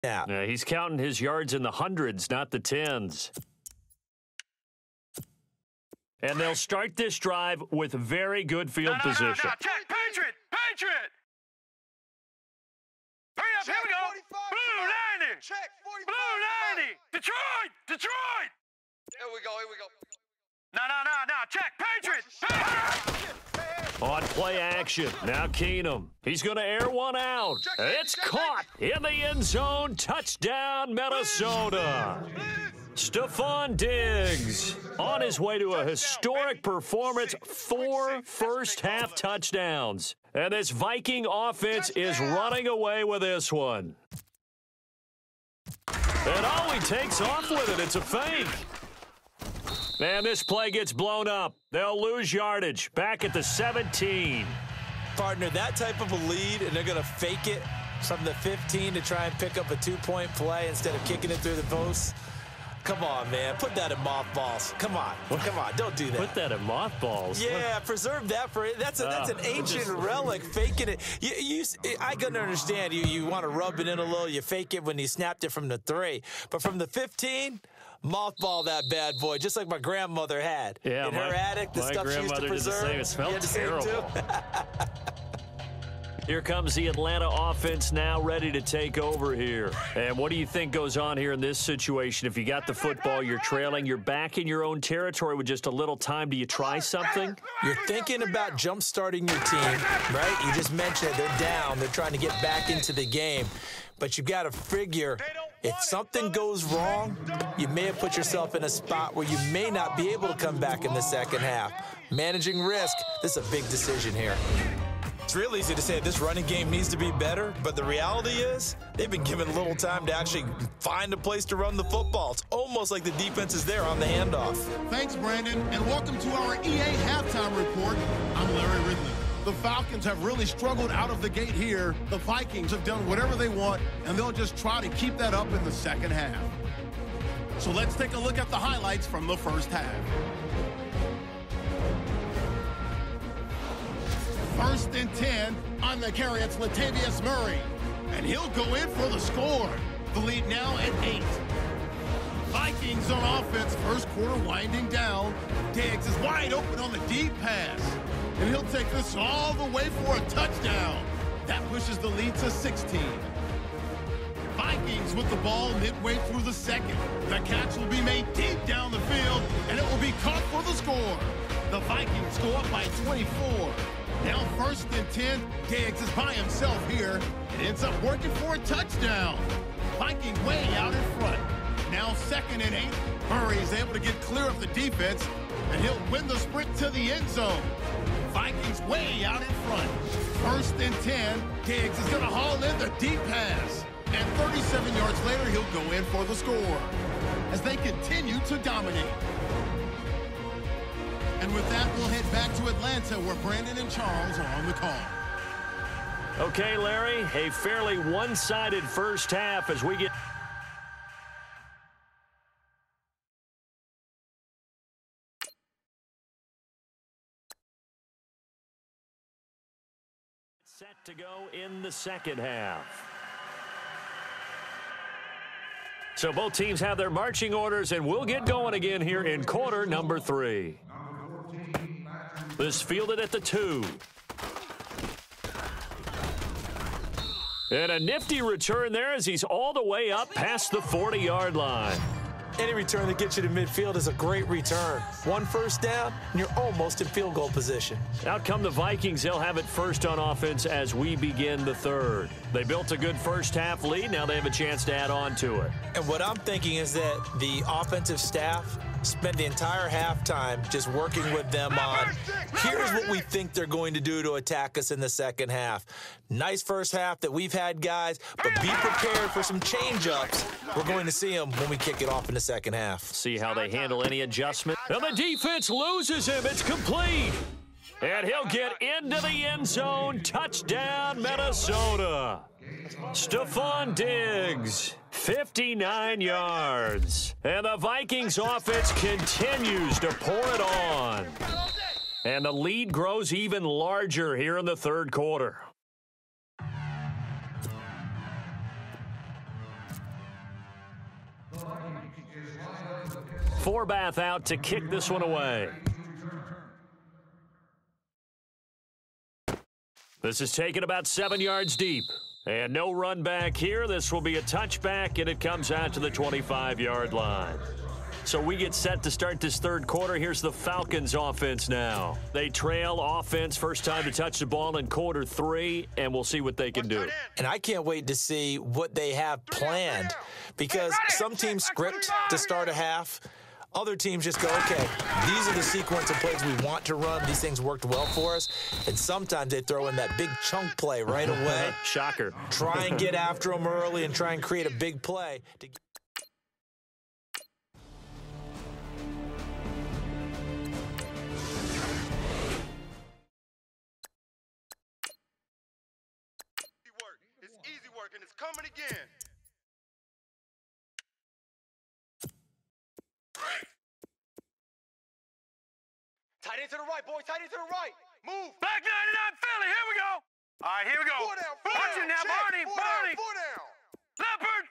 Yeah, he's counting his yards in the hundreds, not the tens. And they'll start this drive with very good field position. No. Check, Patriot! Hurry up, here we go! Blue 90! Check, 45. Blue 90! Detroit! Here we go. No, check, Patriot! On play action, now Keenum. He's going to air one out. It's caught in the end zone. Touchdown, Minnesota. Stephon Diggs on his way to a historic performance, 4 first-half touchdowns. And this Viking offense is running away with this one. And he takes off with it. It's a fake. And this play gets blown up. They'll lose yardage. Back at the 17. Partner, that type of a lead, and they're going to fake it from the 15 to try and pick up a 2-point play instead of kicking it through the post. Come on, man. Put that in mothballs. Come on. Don't do that. Put that in mothballs? Yeah, preserve that for it. That's an ancient relic, faking it. I can understand you want to rub it in a little. You fake it when you snapped it from the 3. But from the 15, mothball that bad boy, just like my grandmother had. Yeah, in her attic, the stuff she used to preserve. Did the same. It smelled terrible. Here comes the Atlanta offense now ready to take over here. And what do you think goes on here in this situation? If you got the football, you're trailing, you're back in your own territory with just a little time. Do you try something? You're thinking about jump-starting your team, right? You just mentioned they're down. They're trying to get back into the game. But you got to figure, if something goes wrong, you may have put yourself in a spot where you may not be able to come back in the second half. Managing risk, this is a big decision here. It's real easy to say this running game needs to be better, but the reality is they've been given little time to actually find a place to run the football. It's almost like the defense is there on the handoff. Thanks, Brandon, and welcome to our EA Halftime Report. I'm Larry Ridley. The Falcons have really struggled out of the gate here. The Vikings have done whatever they want, and they'll just try to keep that up in the second half. So let's take a look at the highlights from the first half. First and 10 on the carry. It's Latavius Murray, and he'll go in for the score. The lead now at 8. Vikings on offense, first quarter winding down. Diggs is wide open on the deep pass, and he'll take this all the way for a touchdown. That pushes the lead to 16. Vikings with the ball midway through the second. The catch will be made deep down the field, and it will be caught for the score. The Vikings go up by 24. Now first and 10, Diggs is by himself here. It ends up working for a touchdown. Vikings way out in front. Now second and 8, Murray is able to get clear of the defense, and he'll win the sprint to the end zone. Vikings way out in front. First and 10, Diggs is going to haul in the deep pass. And 37 yards later, he'll go in for the score as they continue to dominate. And with that, we'll head back to Atlanta, where Brandon and Charles are on the call. Okay, Larry, a fairly one-sided first half as we get... set to go in the second half. So both teams have their marching orders, and we'll get going again here in quarter number 3. This fielded at the 2. And a nifty return there as he's all the way up past the 40-yard line. Any return that gets you to midfield is a great return. 1 first down, and you're almost in field goal position. Out come the Vikings. They'll have it first on offense as we begin the third. They built a good first-half lead. Now they have a chance to add on to it. And what I'm thinking is that the offensive staff spent the entire halftime just working with them on, here's what we think they're going to do to attack us in the second half. Nice first half that we've had, guys, but be prepared for some change-ups. We're going to see them when we kick it off in the second half. See how they handle any adjustment. And the defense loses him. It's complete. And he'll get into the end zone. Touchdown, Minnesota. Stephon Diggs, 59 yards. And the Vikings offense continues to pour it on. And the lead grows even larger here in the third quarter. Forbath out to kick this one away. This is taken about 7 yards deep. And no run back here. This will be a touchback, and it comes out to the 25-yard line. So we get set to start this third quarter. Here's the Falcons offense now. They trail offense, first time to touch the ball in quarter 3, and we'll see what they can do. And I can't wait to see what they have planned, because some teams script to start a half. Other teams just go, okay, these are the sequence of plays we want to run. These things worked well for us. And sometimes they throw in that big chunk play right away. Shocker. Try and get after them early and try and create a big play. It's easy work, and it's coming again. Tight end to the right, boys. Tight end to the right. Move. Back 99 Philly. Here we go. All right, here we go. Four down. Watch it now, Barney. Barney. Four down. Leopard.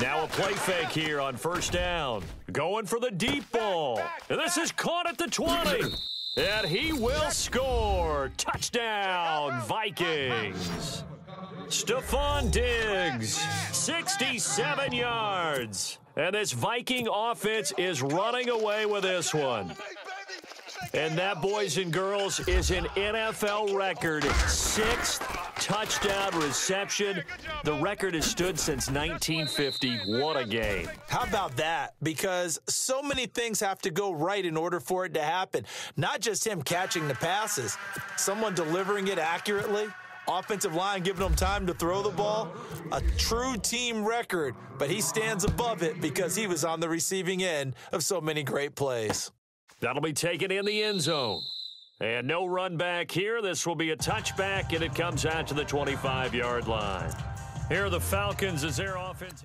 Now a play fake here on first down. Going for the deep ball. And this is caught at the 20. And he will score. Touchdown, Vikings. Stephon Diggs, 67 yards. And this Viking offense is running away with this one. And that, boys and girls, is an NFL record 6th touchdown reception. The record has stood since 1950. What a game. How about that? Because so many things have to go right in order for it to happen. Not just him catching the passes, someone delivering it accurately, offensive line giving him time to throw the ball. A true team record, but he stands above it because he was on the receiving end of so many great plays. That'll be taken in the end zone. And no run back here. This will be a touchback, and it comes out to the 25-yard line. Here are the Falcons as their offense.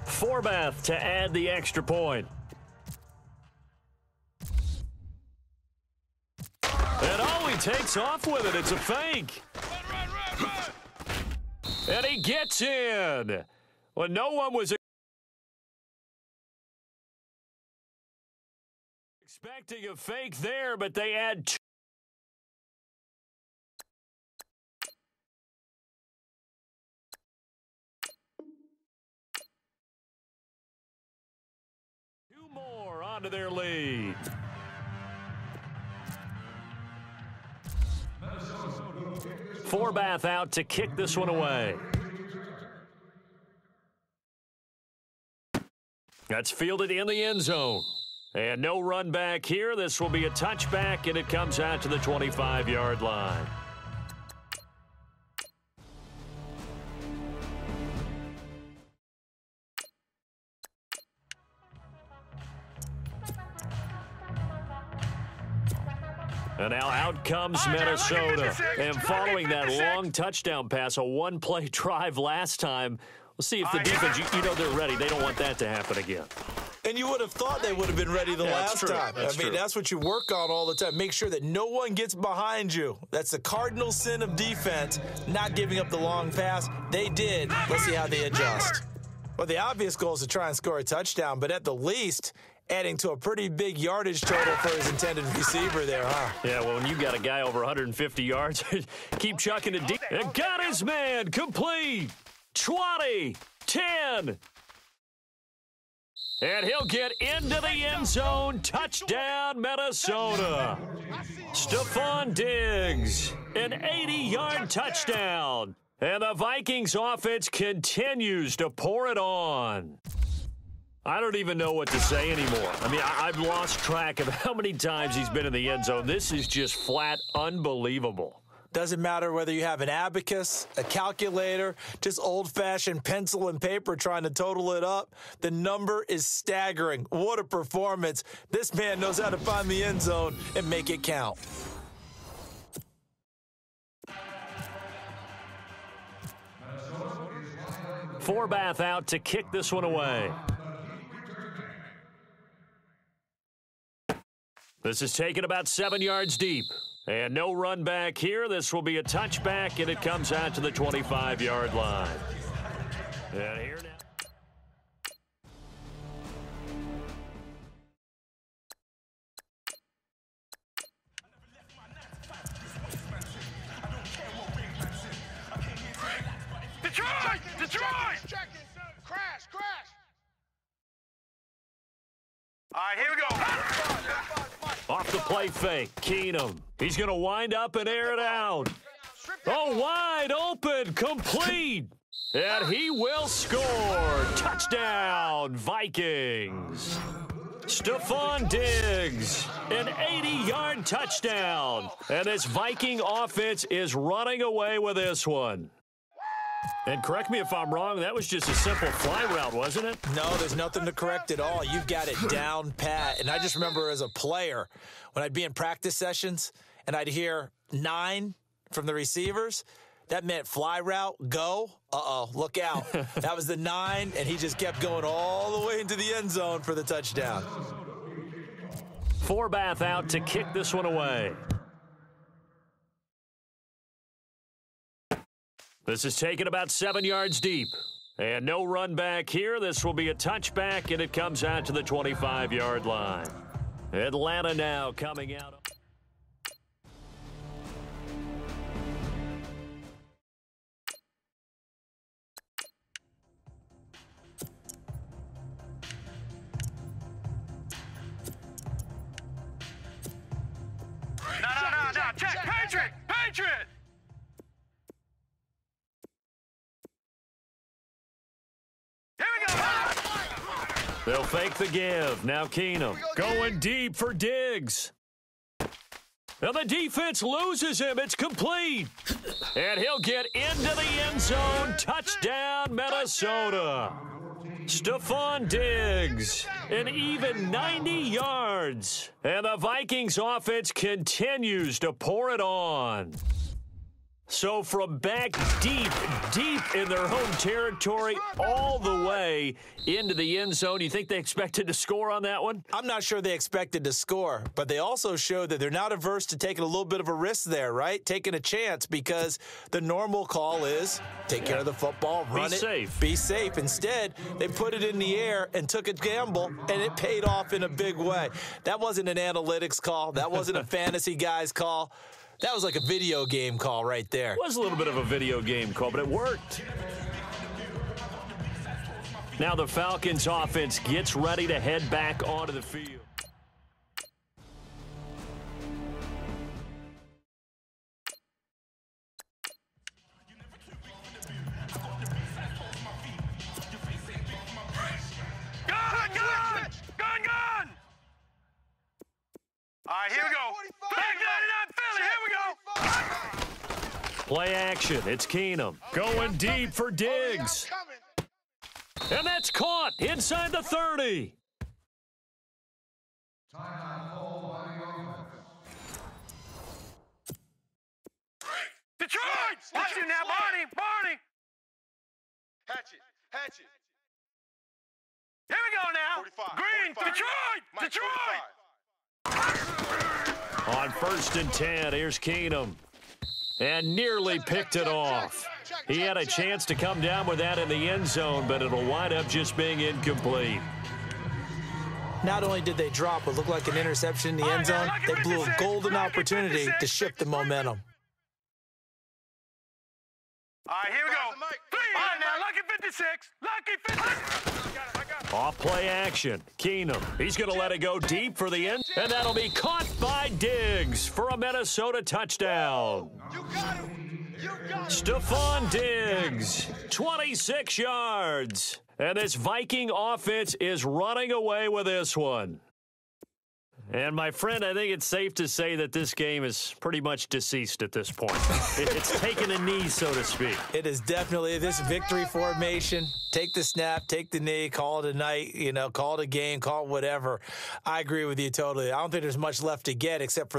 Forbath to add the extra point. And oh, he takes off with it. It's a fake. Run. And he gets in. Well, no one was expecting a fake there, but they add two. More onto their lead. Forbath out to kick this one away. That's fielded in the end zone. And no run back here. This will be a touchback, and it comes out to the 25-yard line. And now out comes Minnesota. And following that long touchdown pass, a one-play drive last time, we'll see if the defense, you know they're ready. They don't want that to happen again. And you would have thought they would have been ready the last time. That's true. That's what you work on all the time. Make sure that no one gets behind you. That's the cardinal sin of defense, not giving up the long pass. They did. Let's see how they adjust. Well, the obvious goal is to try and score a touchdown, but at the least, adding to a pretty big yardage total for his intended receiver there, huh? Yeah, well, when you got a guy over 150 yards, keep chucking it deep. And got his man complete. 20, 10. And he'll get into the end zone. Touchdown, Minnesota. Stephon Diggs, an 80-yard touchdown. And the Vikings offense continues to pour it on. I don't even know what to say anymore. I mean, I've lost track of how many times he's been in the end zone. This is just flat unbelievable. Doesn't matter whether you have an abacus, a calculator, just old-fashioned pencil and paper trying to total it up. The number is staggering. What a performance. This man knows how to find the end zone and make it count. Forbath out to kick this one away. This is taken about 7 yards deep. And no run back here. This will be a touchback, and it comes out to the 25-yard line. And here now. Detroit! Detroit! Crash! All right, here we go. Off the play fake, Keenum. He's going to wind up and air it out. Oh, wide open, complete. And he will score. Touchdown, Vikings. Stephon Diggs, an 80-yard touchdown. And this Viking offense is running away with this one. And correct me if I'm wrong, that was just a simple fly route, wasn't it? No, there's nothing to correct at all. You've got it down pat. And I just remember as a player, when I'd be in practice sessions and I'd hear 9 from the receivers, that meant fly route, go. Uh-oh, look out. That was the 9, and he just kept going all the way into the end zone for the touchdown. Forbath out to kick this one away. This is taken about 7 yards deep. And no run back here. This will be a touchback, and it comes out to the 25-yard line. Atlanta now coming out. No. Check. Patriot! Here we go. They'll fake the give. Now Keenum going deep for Diggs. And the defense loses him. It's complete. And he'll get into the end zone. Touchdown, Minnesota. Stephon Diggs, an even 90 yards. And the Vikings offense continues to pour it on. So from back deep in their home territory, all the way into the end zone, you think they expected to score on that one? I'm not sure they expected to score, but they also showed that they're not averse to taking a little bit of a risk there, right? Taking a chance, because the normal call is take care of the football, run it, be safe. Instead, they put it in the air and took a gamble, and it paid off in a big way. That wasn't an analytics call. That wasn't a fantasy guy's call. That was like a video game call right there. It was a little bit of a video game call, but it worked. Now the Falcons offense gets ready to head back onto the field. Gun! All right, here we go. Back 99 Philly, here we go. Play action. It's Keenum going deep for Diggs. And that's caught inside the 30. Detroit! Watch it now, Barney! Hatchet! Here we go now. 45, Green, 45. Detroit! On 1st and 10, here's Keenum. And nearly picked it off. He had a chance to come down with that in the end zone, but it'll wind up just being incomplete. Not only did they drop what looked like an interception in the end zone, they blew a golden opportunity to shift the momentum. All right, here we go. 3. All right, now, lucky 56. Off play action. Keenum. He's going to let it go deep for the end. And that'll be caught by Diggs for a Minnesota touchdown. Stephon Diggs, 26 yards. And this Viking offense is running away with this one. And, my friend, I think it's safe to say that this game is pretty much deceased at this point. It's taken a knee, so to speak. It is definitely this victory formation. Take the snap, take the knee, call it a night, call it a game, call it whatever. I agree with you totally. I don't think there's much left to get except for